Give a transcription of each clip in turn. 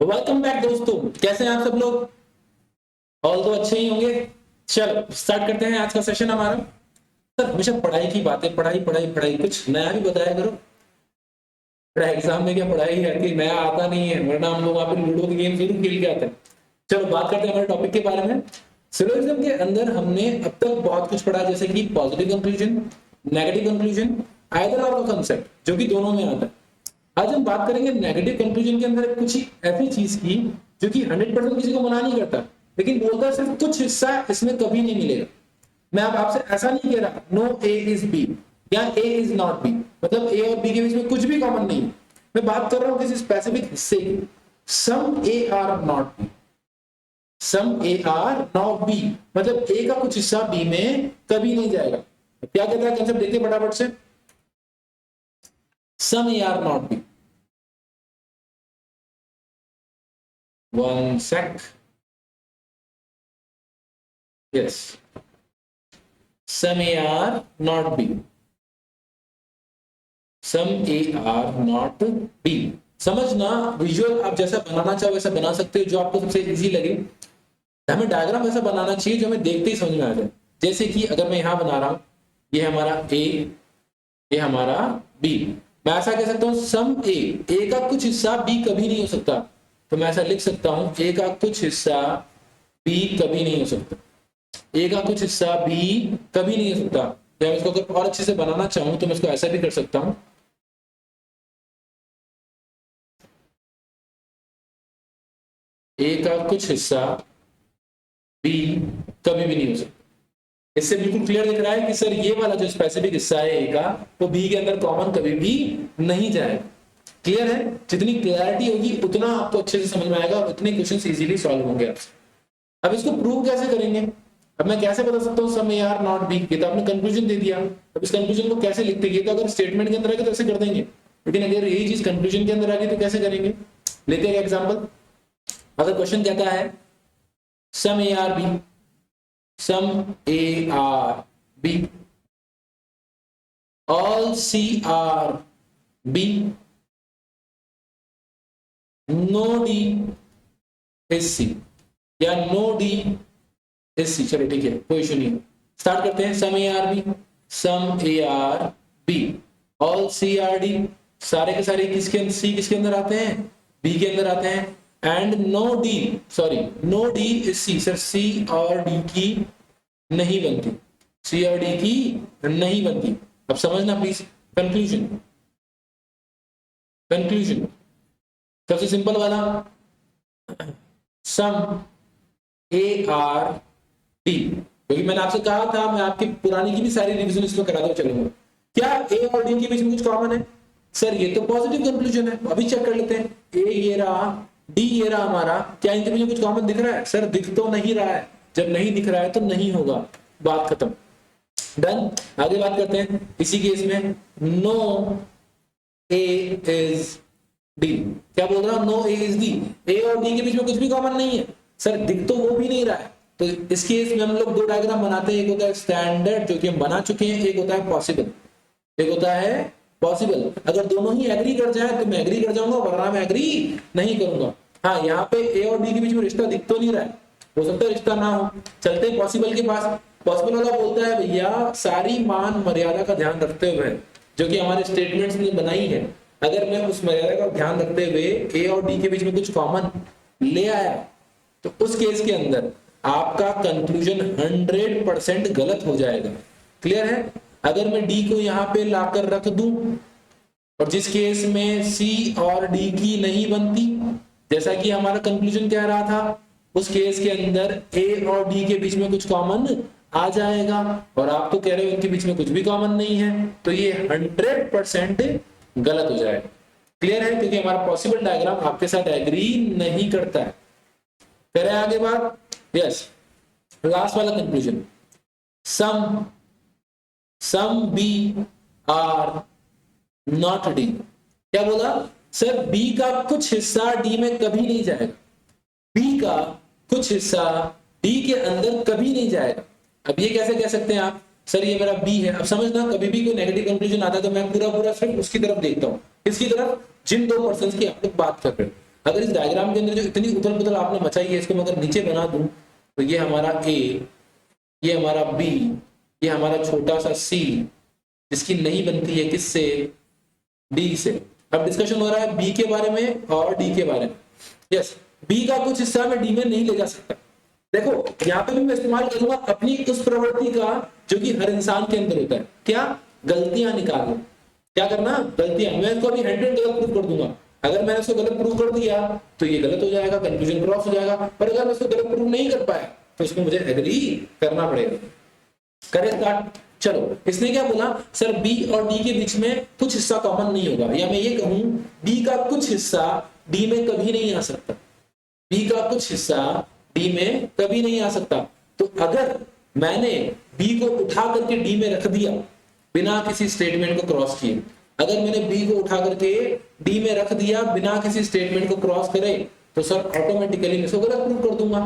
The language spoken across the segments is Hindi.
वेलकम बैक दोस्तों, कैसे हैं आप सब लोग? ऑल तो अच्छे ही होंगे। चलो स्टार्ट करते हैं आज का सेशन हमारा। सर हमेशा पढ़ाई की बातें, पढ़ाई पढ़ाई पढ़ाई, कुछ नया भी बताया करो। एग्जाम में क्या पढ़ाई ही आती है, नया आता नहीं है, वरना हम लोग वहां पे लूडो की गेम जरूर खेल के आते हैं। चलो बात करते हैं हमारे टॉपिक के बारे में। सिलोजिज्म के अंदर हमने अब तक बहुत कुछ पढ़ा, जैसे कि positive conclusion, negative conclusion, either of the concept, जो कि दोनों में आता है। आज हम बात करेंगे नेगेटिव कंक्लूजन के अंदर कुछ ही ऐसी चीज की जो कि 100% किसी को मना नहीं करता, लेकिन बोलता है सिर्फ कुछ हिस्सा इसमें कभी नहीं मिलेगा। मैं अब आपसे ऐसा नहीं कह रहा नो ए इज बी या ए इज नॉट बी, मतलब ए और बी के बीच में कुछ भी कॉमन नहीं है। मैं बात कर रहा हूं किसी स्पेसिफिक हिस्से की। Some A are not B, some A are not B, मतलब ए का कुछ हिस्सा बी में कभी नहीं जाएगा। क्या कहता है कंसेप्ट, देखिए फटाफट से। Some A are not B, one sec, yes, some a are not b, some a are not b। समझना, विजुअल आप जैसा बनाना चाहो वैसा बना सकते हो, जो आपको सबसे इजी लगे। हमें डायग्राम ऐसा बनाना चाहिए जो हमें देखते ही समझ में आ जाए। जैसे कि अगर मैं यहां बना रहा हूं, ये हमारा a, ये हमारा b, मैं ऐसा कह सकता हूं सम a का कुछ हिस्सा b कभी नहीं हो सकता। तो मैं ऐसा लिख सकता हूं a का कुछ हिस्सा b कभी नहीं हो सकता, a का कुछ हिस्सा b कभी नहीं हो सकता। तो मैं इसको अगर और अच्छे से बनाना चाहूं तो मैं इसको ऐसा भी कर सकता हूं, a का कुछ हिस्सा b कभी भी नहीं हो सकता। इससे बिल्कुल क्लियर दिख रहा है कि सर ये वाला जो स्पेसिफिक हिस्सा है a का, वो b के अंदर कॉमन कभी भी नहीं जाएगा। क्लियर है? जितनी क्लैरिटी होगी उतना आपको अच्छे से समझ में आएगा और उतने क्वेश्चन इजीली सॉल्व होंगे आपसे। अब इसको प्रूव कैसे करेंगे? अब मैं कैसे बता सकता हूँ सम ए आर नॉट बी? ये तो आपने कंक्लूजन दे दिया। अब इस कंक्लूजन को कैसे लिखते हैं? ये तो अगर स्टेटमेंट के अंदर आएगा तो ऐसे कर देंगे, लेकिन अगर यही चीज कंक्लूजन के अंदर आ गई तो कैसे करेंगे? लेते हैं एग्जांपल। अगर क्वेश्चन कहता है some A are B, some A are B, all C are B, no D is C, या नो डी इज सी। चलो ठीक है, कोई इशू नहीं है। स्टार्ट करते हैं। Some A are B, some A are B, all C are D, सारे के सारे किसके अंदर, सी किसके अंदर आते हैं? बी के अंदर आते हैं। And no D, sorry no D is C, sir C और डी की नहीं बनती, सी और डी की नहीं बनती। अब समझना प्लीज। कंक्लूजन, कंक्लूजन सबसे सिंपल वाला, सम ए आर डी, क्योंकि मैंने आपसे कहा था मैं आपकी पुरानी की भी सारी रिवीजन इसमें करा दो चलूंगा। क्या ए और डी के बीच में कुछ कॉमन है? सर ये तो पॉजिटिव कंक्लूजन है। अभी चेक कर लेते हैं। ए ये रहा, डी ये रहा हमारा, क्या इनके बीच में कुछ कॉमन दिख रहा है? सर दिख तो नहीं रहा है। जब नहीं दिख रहा है तो नहीं होगा, बात खत्म। डन। आगे बात करते हैं इसी केस में। नो ए इज डी, क्या बोल रहा हूं? नो ए इज डी, ए और डी के बीच में कुछ भी कॉमन नहीं है। सर दिख तो वो भी नहीं रहा है। तो इस केस में हम लोग दो डायग्राम बनाते हैं, एक होता है स्टैंडर्ड जो कि हम बना चुके हैं, एक होता है पॉसिबल, एक होता है पॉसिबल। अगर दोनों ही एग्री कर जाए तो मैं एग्री कर जाऊंगा, वरना मैं एग्री नहीं करूंगा। हाँ यहाँ पे ए और डी के बीच में रिश्ता दिख तो नहीं रहा है, हो सकता है रिश्ता ना हो। चलते हैं पॉसिबल के पास। पॉसिबल वाला बोलता है भैया सारी मान मर्यादा का ध्यान रखते हुए, जो कि हमारे स्टेटमेंट्स ने बनाई है, अगर मैं उस मर्यादा का ध्यान रखते हुए ए और डी के बीच में कुछ कॉमन ले आया तो उस केस के अंदर आपका कंक्लूजन 100% गलत हो जाएगा। क्लियर है? अगर मैं डी को यहां पे लाकर रख दूं और जिस केस में सी और डी की नहीं बनती, जैसा कि हमारा कंक्लूजन कह रहा था, उस केस के अंदर ए और डी के बीच में कुछ कॉमन आ जाएगा, और आप तो कह रहे हो उनके बीच में कुछ भी कॉमन नहीं है, तो ये 100% गलत हो जाएगा। क्लियर है? क्योंकि हमारा पॉसिबल डायग्राम आपके साथ एग्री नहीं करता है। करें आगे बात। यस, लास्ट वाला conclusion, some B are not D. क्या बोला? सर बी का कुछ हिस्सा डी में कभी नहीं जाएगा, बी का कुछ हिस्सा डी के अंदर कभी नहीं जाएगा। अब ये कैसे कह सकते हैं आप? सर ये मेरा बी है। अब समझना, कभी भी कोई नेगेटिव कंक्लूजन आता है तो मैं पूरा पूरा सिर्फ उसकी तरफ देखता हूं। किसकी तरफ? जिन दो पर्संस की आप लोग बात कर रहे हो। अगर इस डायग्राम के अंदर जो इतनी उथल पुथल आपने मचाई है, इसको मैं अगर नीचे बना दूं तो ये हमारा ए, ये हमारा बी, ये हमारा छोटा सा सी, जिसकी नहीं बनती है किससे, डी से। अब डिस्कशन हो रहा है बी के बारे में और डी के बारे में। यस, बी का कुछ हिस्सा मैं डी में नहीं ले जा सकता। देखो यहाँ पे भी मैं इस्तेमाल करूंगा अपनी उस प्रवृत्ति का जो कि हर इंसान के अंदर होता है, क्या, गलतियां निकालना। क्या करना, गलतियां। मैं इसको अभी 100 गलत प्रूव कर दूंगा। अगर मैंने इसको गलत प्रूव कर दिया तो ये गलत हो जाएगा, कंक्लूजन क्रॉस हो जाएगा। पर अगर मैं इसको गलत प्रूव नहीं कर पाया तो इसमें मुझे एग्री करना पड़ेगा। करें स्टार्ट। चलो, इसने क्या बोला, सर बी और डी के बीच में कुछ हिस्सा कॉमन नहीं होगा, या मैं ये कहूं बी का कुछ हिस्सा डी में कभी नहीं आ सकता। बी का कुछ हिस्सा डी में कभी नहीं आ सकता। तो अगर मैंने बी को उठा करके डी में रख दिया बिना किसी स्टेटमेंट को क्रॉस किए, अगर मैंने बी को उठा करके डी में रख दिया बिना किसी स्टेटमेंट को क्रॉस करे, तो सर ऑटोमेटिकली मैं इसको गलत प्रूव कर दूंगा।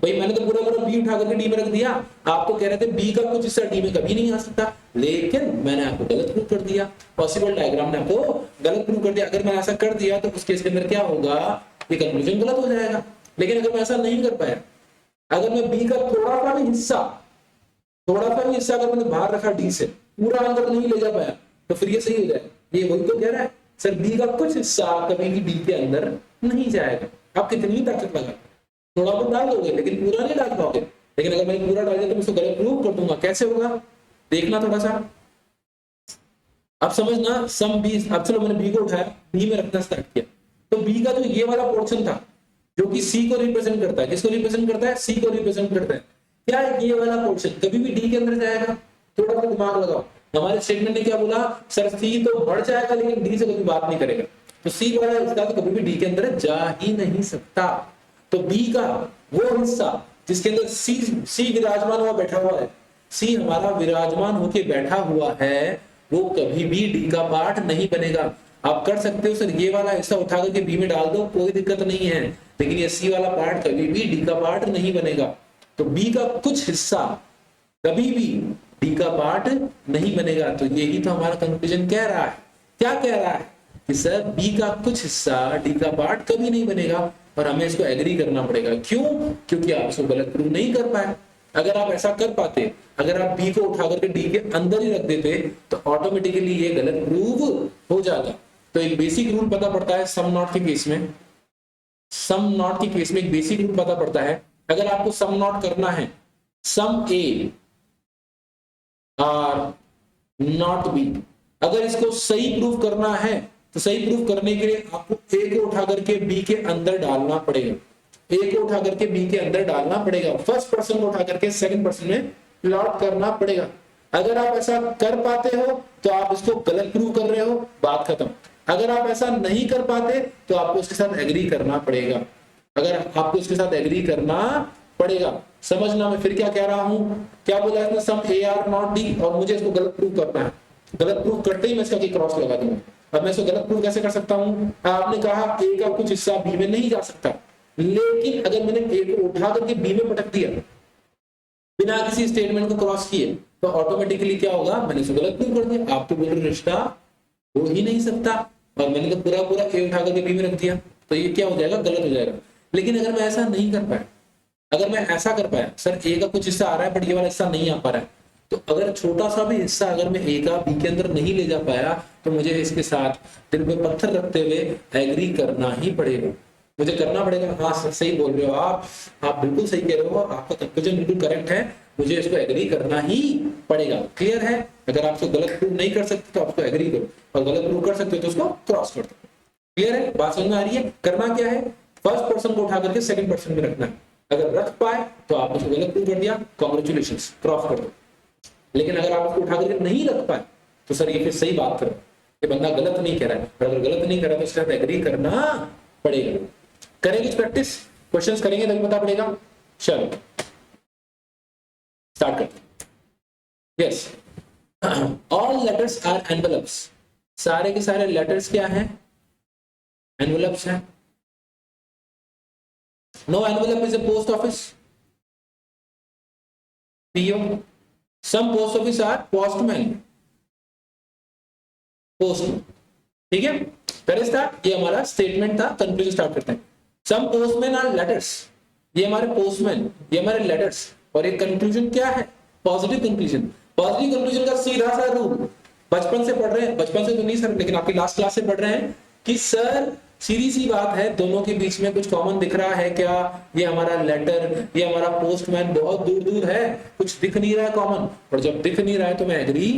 भाई मैंने तो पूरा बी उठा करके डी में रख दिया, आप तो कह रहे थे बी का कुछ हिस्सा डी में कभी नहीं आ सकता, लेकिन मैंने आपको गलत प्रूव कर दिया। पॉसिबल डायग्राम ने आपको गलत प्रूव कर दिया। अगर मैंने ऐसा कर दिया तो उस केस के अंदर क्या होगा, ये कंक्लूजन गलत हो जाएगा। लेकिन अगर मैं ऐसा नहीं कर पाया, अगर मैं बी का थोड़ा सा भी हिस्सा अगर मैंने बाहर रखा डी से, पूरा अंदर नहीं ले जा पाया, तो फिर ये सही हो जाएगा। ये वही तो कह रहा है, सर बी का कुछ हिस्सा कभी भी डी के अंदर नहीं जाएगा। आप कितनी भी ताकत लगा, थोड़ा बहुत डाल दोगे लेकिन पूरा नहीं डाल पाओगे। लेकिन अगर मैंने पूरा डाल दिया तो मैं उसको गलत प्रूव कर दूंगा। कैसे होगा, देखना थोड़ा सा, अब समझना। सम बी, अब चलो मैंने बी को उठाया, बी में रखना स्टार्ट किया, तो बी का जो ये वाला पोर्शन था जो कि सी को रिप्रेजेंट करता है, किसको रिप्रेजेंट करता है, सी को रिप्रेजेंट करता है, क्या ये वाला पोर्शन कभी भी डी के अंदर जाएगा? थोड़ा सा दिमाग लगाओ। हमारे स्टेटमेंट ने क्या बोला, सर सी तो बढ़ जाएगा लेकिन डी से कभी बात नहीं करेगा। तो सी वाला हिस्सा तो कभी भी डी के अंदर जा ही नहीं सकता। तो बी का वो हिस्सा जिसके अंदर सी विराजमान हुआ बैठा हुआ है, सी हमारा विराजमान होके बैठा हुआ है, वो कभी भी डी का पार्ट नहीं बनेगा। आप कर सकते हो सर ये वाला हिस्सा उठा करके बी में डाल दो, कोई दिक्कत नहीं है, लेकिन ये सी वाला पार्ट कभी भी डी का पार्ट नहीं बनेगा। तो बी का कुछ हिस्सा कभी भी डी का पार्ट नहीं बनेगा। तो यही तो हमारा कंक्लूजन कह रहा है। क्या कह रहा है कि सर बी का कुछ हिस्सा डी का पार्ट कभी नहीं बनेगा, और हमें इसको एग्री करना पड़ेगा। क्यों? क्योंकि आप इसको गलत प्रूव नहीं कर पाए। अगर आप ऐसा कर पाते, अगर आप बी को उठा करके डी के अंदर ही रख देते, तो ऑटोमेटिकली ये गलत प्रूव हो जाता। तो एक बेसिक रूल पता पड़ता है सम नॉट के केस में। सम नॉट के केस में एक बेसिक रूल पता पड़ता है, अगर आपको सम नॉट करना है, some A are not B, अगर इसको सही प्रूव करना है तो सही प्रूव करने के लिए आपको ए को उठा करके बी के अंदर डालना पड़ेगा। ए को उठा करके बी के अंदर डालना पड़ेगा, फर्स्ट पर्सन को उठा करके सेकंड पर्सन में प्लॉट करना पड़ेगा। अगर आप ऐसा कर पाते हो तो आप इसको गलत प्रूव कर रहे हो, बात खत्म। अगर आप ऐसा नहीं कर पाते तो आपको इसके साथ एग्री करना पड़ेगा। अगर आपको इसके साथ एग्री करना पड़ेगा, समझना मैं फिर क्या कह रहा हूं। क्या बोला इसने, सम ए आर नॉट डी, और मुझे इसको गलत प्रूव करना है। गलत प्रूव करते ही मैं इसका क्रॉस लगा दूंगा। अब मैं इसको गलत प्रूव कैसे कर सकता हूं? आपने कहा ए का कुछ हिस्सा बी में नहीं जा सकता, लेकिन अगर मैंने ए को उठा करके बी में पटक दिया बिना किसी स्टेटमेंट को क्रॉस किए, तो ऑटोमेटिकली क्या होगा, मैंने इसको गलत प्रूव कर दिया। आप तो बोल रहे रिश्ता हो ही नहीं सकता, और मैंने तो पूरा ए उठा करके बी में रख दिया, तो ये क्या हो जाएगा, गलत हो जाएगा। लेकिन अगर मैं ऐसा नहीं कर पाया, अगर मैं ऐसा कर पाया, सर ए का कुछ हिस्सा आ रहा है बट ये वाला हिस्सा नहीं आ पा रहा है, तो अगर छोटा सा भी हिस्सा अगर मैं ए का बी के अंदर नहीं ले जा पाया, तो मुझे इसके साथ दिल पे पत्थर रखते हुए एग्री करना ही पड़ेगा। मुझे करना पड़ेगा। हाँ सही बोल रहे हो आप बिल्कुल सही कह रहे हो, आपका कंक्लूजन बिल्कुल करेक्ट है, मुझे इसको एग्री करना ही पड़ेगा। क्लियर है? अगर आप इसको गलत प्रूव नहीं कर सकते तो आप इसको एग्री करो, और गलत प्रूव कर सकते हो तो उसको क्रॉस कर दो। क्लियर है? बात समझ में आ रही है? करना क्या है, फर्स्ट पर्सन को उठा करके सेकंड पर्सन में रखना है। अगर रख पाए तो आप उसको गलत प्रूव कर दिया, कांग्रेचुलेशंस, क्रॉस कर दो। लेकिन अगर आप उसको उठा करके नहीं रख पाए तो सर ये फिर सही बात करो, ये बंदा गलत नहीं कह रहा है। अगर गलत नहीं कर रहा तो इसके साथ एग्री करना पड़ेगा। करेंगे प्रैक्टिस, क्वेश्चंस करेंगे तभी पता पड़ेगा। चलो स्टार्ट करते हैं। Yes, all letters are envelopes. सारे के सारे लेटर्स क्या हैं, एनवेलप्स हैं। No envelope is a post office, PO. Some post office are postman, postman. ठीक है, करें स्टार्ट। ये हमारा स्टेटमेंट था, कंक्लूजन स्टार्ट करते हैं। सम पोस्टमैन आर लेटर्स, ये हमारे पोस्टमैन, ये हमारे लेटर्स, और एक कंक्लूजन क्या है, पॉजिटिव कंक्लूजन। पॉजिटिव कंक्लूजन का सीधा सा रूल बचपन से पढ़ रहे हैं, बचपन से तो नहीं सर, लेकिन आपकी लास्ट क्लास से पढ़ रहे हैं कि सर सीधी सी बात है, दोनों के बीच में कुछ कॉमन दिख रहा है क्या, ये हमारा लेटर, ये हमारा पोस्टमैन बहुत दूर दूर है, कुछ दिख नहीं रहा है कॉमन, और जब दिख नहीं रहा है तो मैं एग्री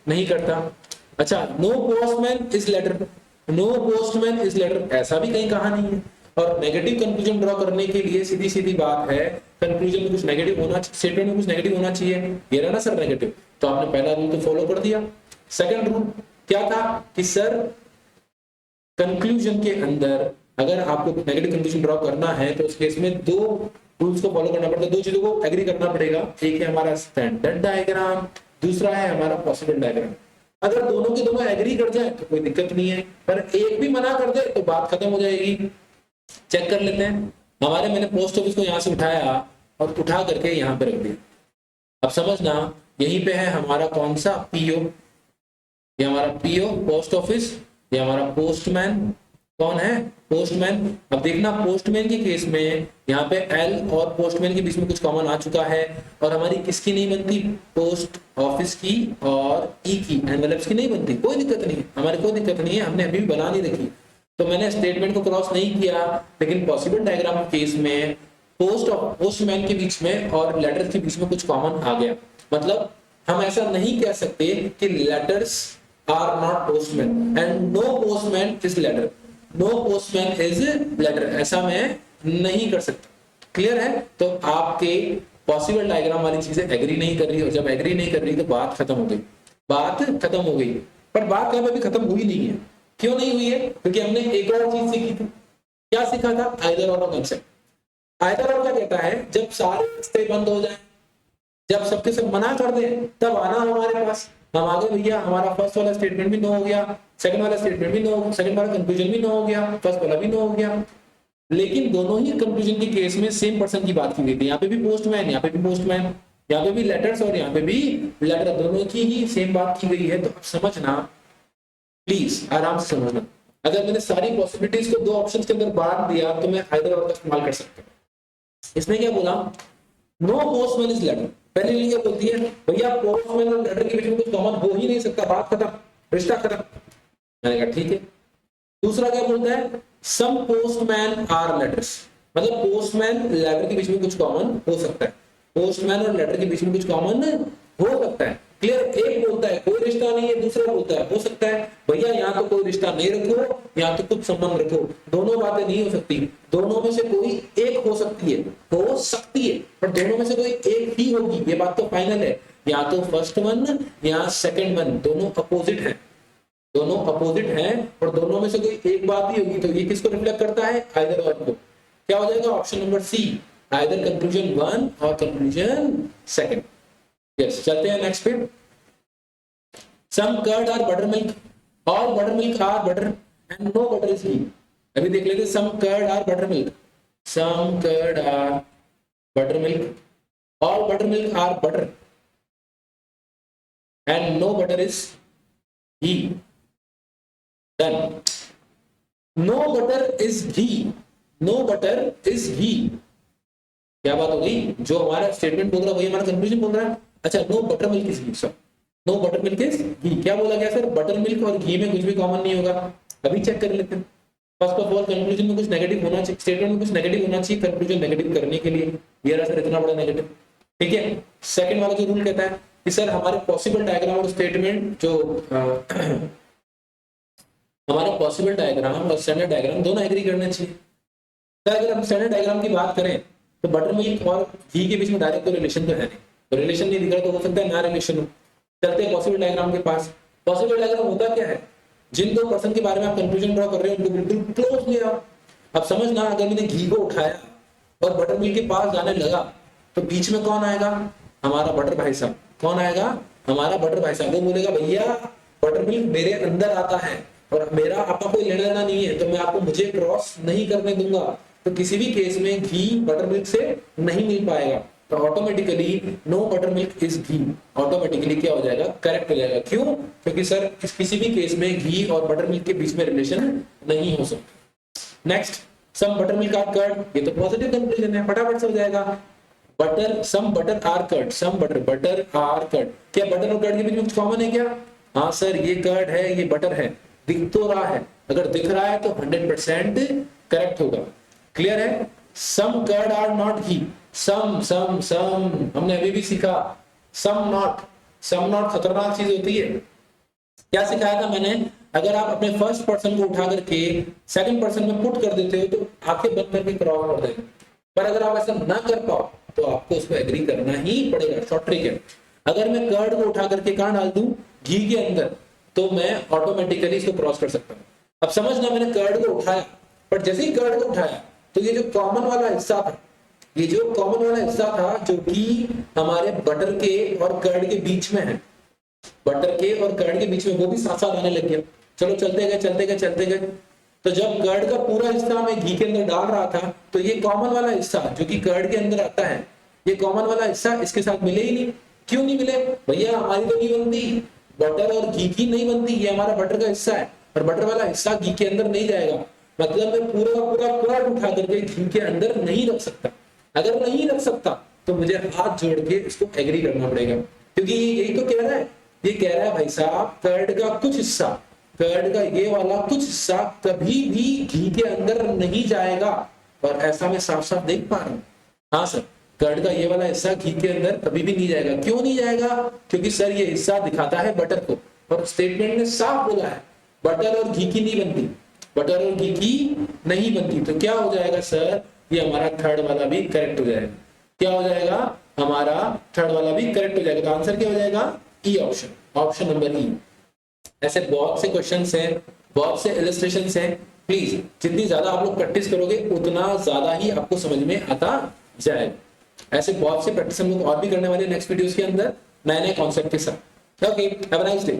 नहीं करता। अच्छा, no postman is letter, no postman is letter, ऐसा भी कहीं कहा नहीं है। और नेगेटिव कंक्लूजन ड्रॉ करने के लिए सीधी सीधी बात है, कंक्लूजन में कुछ नेगेटिव होना, स्टेटमेंट में कुछ नेगेटिव होना चाहिए, ये रहा ना सर नेगेटिव, तो आपने पहला रूल तो फॉलो कर दिया। सेकंड रूल क्या था कि सर कंक्लूजन के अंदर अगर आपको नेगेटिव कंक्लूजन ड्रॉ करना है तो उस केस में दो रूल्स को फॉलो करना पड़ता है, दो चीजों को एग्री करना पड़ेगा। एक है हमारा स्टैंडर्ड डायग्राम, दूसरा है हमारा पॉसिबल डायग्राम। अगर दोनों के दोनों एग्री कर जाए तो कोई दिक्कत नहीं है, पर एक भी मना कर दे तो बात खत्म हो जाएगी। चेक कर लेते हैं, हमारे मैंने पोस्ट ऑफिस को यहाँ से उठाया और उठा करके यहाँ पे रख दिया। अब समझना, यहीं पे है हमारा कौन सा पीओ, ये हमारा पीओ पोस्ट ऑफिस, ये हमारा पोस्टमैन, कौन है पोस्टमैन। अब देखना पोस्टमैन के केस में यहाँ पे एल और पोस्टमैन के बीच में कुछ कॉमन आ चुका है, और हमारी किसकी नहीं बनती, पोस्ट ऑफिस की और ई की, एनवेलप्स की नहीं बनती, कोई दिक्कत नहीं है, हमारी कोई दिक्कत नहीं है, हमने अभी भी बना नहीं रखी, तो मैंने स्टेटमेंट को क्रॉस नहीं किया। लेकिन पॉसिबल डायग्राम के केस में पोस्टमैन के बीच में और लेटर के बीच में कुछ कॉमन आ गया, मतलब हम ऐसा नहीं कह सकते कि letters are not postman and no postman is letter, no postman is letter, ऐसा मैं नहीं कर सकता। क्लियर है? तो आपके पॉसिबल डायग्राम वाली चीजें एग्री नहीं कर रही, और जब एग्री नहीं कर रही तो बात खत्म हो गई, बात खत्म हो गई। पर बात कभी भी खत्म हुई नहीं है। क्यों नहीं हुई है? क्योंकि हमने एक और चीज सीखी थी। क्या सीखा था? आइदर और कंसेप्ट। आइदर और क्या कहता है, जब सारे रास्ते बंद हो जाए, जब सबके सब मना कर दे, तब आना हमारे पास, हम आगे भैया हमारा फर्स्ट वाला स्टेटमेंट भी नो हो गया, सेकंड वाला स्टेटमेंट भी नो, सेकंड वाला कंक्लूजन भी नो हो गया, फर्स्ट वाला भी नो हो गया। लेकिन दोनों ही कंक्लूजन के केस में सेम पर्सन की बात की गई थी, यहाँ पे भी पोस्टमैन, यहाँ पे भी पोस्टमैन, यहाँ पे भी लेटर्स और यहाँ पे भी लेटर, दोनों की ही सेम बात की गई है। तो अब समझना, प्लीज आराम से समझना, अगर मैंने सारी पॉसिबिलिटीज को दो ऑप्शंस के अंदर बांट दिया तो मैं आइदर और का इस्तेमाल कर सकता हूँ। इसमें क्या बोला, नो पोस्टमैन इज लेटर, पहले लिंक क्या बोलती है, भैया पोस्टमैन और लेटर के बीच में कुछ कॉमन हो ही नहीं सकता, बात खत्म, रिश्ता खत्म। मैंने कहा ठीक है। दूसरा क्या बोलता है, सम पोस्टमैन आर लेटर्स, मतलब पोस्टमैन लेटर के बीच में कुछ कॉमन हो सकता है, पोस्टमैन और लेटर के बीच में कुछ कॉमन हो सकता है। क्लियर? एक बोलता है कोई रिश्ता नहीं है, दूसरा बोलता है हो सकता है। भैया यहाँ तो कोई रिश्ता नहीं रखो, यहाँ तो कुछ संबंध रखो, दोनों बातें नहीं हो सकती, दोनों में से कोई एक हो सकती है, हो सकती है, पर दोनों में से कोई एक ही होगी, ये बात तो फाइनल है। या तो फर्स्ट वन या सेकंड वन, दोनों अपोजिट है, दोनों अपोजिट हैं, और दोनों में से कोई एक बात ही होगी। तो ये किसको रिफ्लेक्ट करता है, आइदर और को। क्या हो जाएगा option number C, either conclusion one और कंक्लूजन सेकंड। यस, चलते हैं नेक्स्ट पे। Some curd are butter milk, all butter milk are butter and no butter is ghee. अभी देख लेते हैं, some curd are butter milk, some curd are butter milk, all butter milk are butter and no butter is ghee. Done. No butter is ghee, no butter is ghee, क्या बात हो गई? जो हमारा स्टेटमेंट बोल रहा है वही हमारा कंक्लूजन बोल रहा है। अच्छा, no butter milk is ghee, sir no butter milk is ghee, क्या बोला गया सर? बटर मिल्क और घी में कुछ भी कॉमन नहीं होगा। अभी चेक कर लेते हैं। फर्स्ट ऑफ ऑल कंक्लूजन में कुछ नेगेटिव होना चाहिए, स्टेटमेंट में कुछ नेगेटिव होना चाहिए कंक्लूजन नेगेटिव करने के लिए, ये रहा सर इतना बड़ा नेगेटिव। ठीक है। सेकंड वाला जो रूल कहता है कि सर हमारे पॉसिबल डायग्राम और स्टेटमेंट जो हमारा पॉसिबल डायग्राम और स्टैंडर्ड डायग्राम दोनों एग्री करने चाहिए। तो अगर हम स्टैंडर्ड डायग्राम की बात करें तो बटर मिल्क और घी के बीच में डायरेक्ट कोई रिलेशन तो है नहीं, तो रिलेशन नहीं दिख रहा तो हो सकता है ना रिलेशन हो। चलते हैं पॉसिबल डायग्राम के पास। पॉसिबल डायग्राम होता क्या है, जिन दो पर्सन के बारे में आप कंक्लूजन ड्रॉ कर रहे हो उनको बिल्कुल क्लोज ले आओ। अब समझना, अगर मैंने घी को उठाया और बटर मिल्क के पास जाने लगा तो बीच में कौन आएगा, हमारा बटर भाई साहब। कौन आएगा, हमारा बटर भाई साहब। वो बोलेगा भैया बटर मिल्क मेरे अंदर आता है और मेरा आपका कोई लेना देना नहीं है, तो मैं आपको मुझे क्रॉस नहीं करने दूंगा। तो किसी भी केस में घी बटर मिल्क से नहीं मिल पाएगा, तो automatically no butter milk is ghee automatically क्या हो जाएगा, करेक्ट हो जाएगा। क्यों? क्योंकि सर किसी भी केस में घी और बटर मिल्क के बीच में रिलेशन नहीं हो सकता। Next, some butter milk are curd, ये तो पॉजिटिव कंक्लूजन है, फटाफट से हो जाएगा। Butter, some butter are curd, some butter are curd, क्या बटर और कर्ड के बीच में कुछ कॉमन है क्या? हाँ सर, ये कर्ड है, ये बटर है, दिख तो रहा है, अगर दिख रहा है तो 100% करेक्ट होगा। क्लियर है? सम कर्ड आर नॉट घी, सम सम सम हमने अभी भी सीखा, सम नॉट खतरनाक चीज होती है। क्या सिखाया था मैंने? अगर आप अपने फर्स्ट पर्सन को उठा करके सेकंड पर्सन में पुट कर देते हो तो आंखें बंद करके क्रॉस कर देते, पर अगर आप ऐसा ना कर पाओ तो आपको उसको एग्री करना ही पड़ेगा। शॉर्ट ट्रिक है, अगर मैं कर्ड को उठा करके कहां डाल दूं? घी के अंदर, तो मैं ऑटोमेटिकली इसको क्रॉस कर सकता हूं। अब समझना, मैंने कर्ड को उठाया, पर जैसे ही कर्ड को उठाया तो ये जो कॉमन वाला हिस्सा था, ये जो कॉमन वाला हिस्सा था जो कि हमारे बटर के और कर्ड के बीच में है, बटर के और कर्ड के बीच में, वो भी साथ साथ आने लग गया। चलो चलते गए, तो जब कर्ड का पूरा हिस्सा मैं घी के अंदर डाल रहा था तो ये कॉमन वाला हिस्सा जो कि कर्ड के अंदर आता है, ये कॉमन वाला हिस्सा इसके साथ मिले ही नहीं। क्यों नहीं मिले? भैया हमारी तो नहीं बनती, बटर और घी की नहीं बनती, ये हमारा बटर का हिस्सा है और बटर वाला हिस्सा घी के अंदर नहीं जाएगा, मतलब मैं पूरा कर्ड उठा करके घी के अंदर नहीं रख सकता। अगर नहीं रख सकता तो मुझे हाथ जोड़ के इसको एग्री करना पड़ेगा, क्योंकि यही तो कह रहा है, ये कह रहा है भाई साहब कर्ड का कुछ हिस्सा, कर्ड का ये वाला कुछ हिस्सा कभी भी घी के अंदर नहीं जाएगा, और ऐसा मैं साफ साफ देख पा रहा हूं। हाँ सर, कर्ड का ये वाला हिस्सा घी के अंदर कभी भी नहीं जाएगा। क्यों नहीं जाएगा? क्योंकि सर ये हिस्सा दिखाता है बटर को, और स्टेटमेंट ने साफ बोला है बटर और घी की नहीं बनती, बटर और घी की नहीं बनती। तो क्या हो जाएगा सर? ये हमारा थर्ड वाला भी करेक्ट हो जाएगा। क्या हो जाएगा? हमारा थर्ड वाला भी करेक्ट हो जाएगा। तो आंसर क्या हो जाएगा? ई ऑप्शन, ऑप्शन नंबर ई। ऐसे बहुत से क्वेश्चंस हैं, बहुत से इलस्ट्रेशंस हैं, प्लीज जितनी ज्यादा आप लोग प्रैक्टिस करोगे उतना ज्यादा ही आपको समझ में आता जाएगा। ऐसे बहुत से प्रैक्टिस हम लोग और भी करने वाले नेक्स्ट वीडियोस के अंदर नए नए कॉन्सेप्ट के साथ। Okay, have a nice day.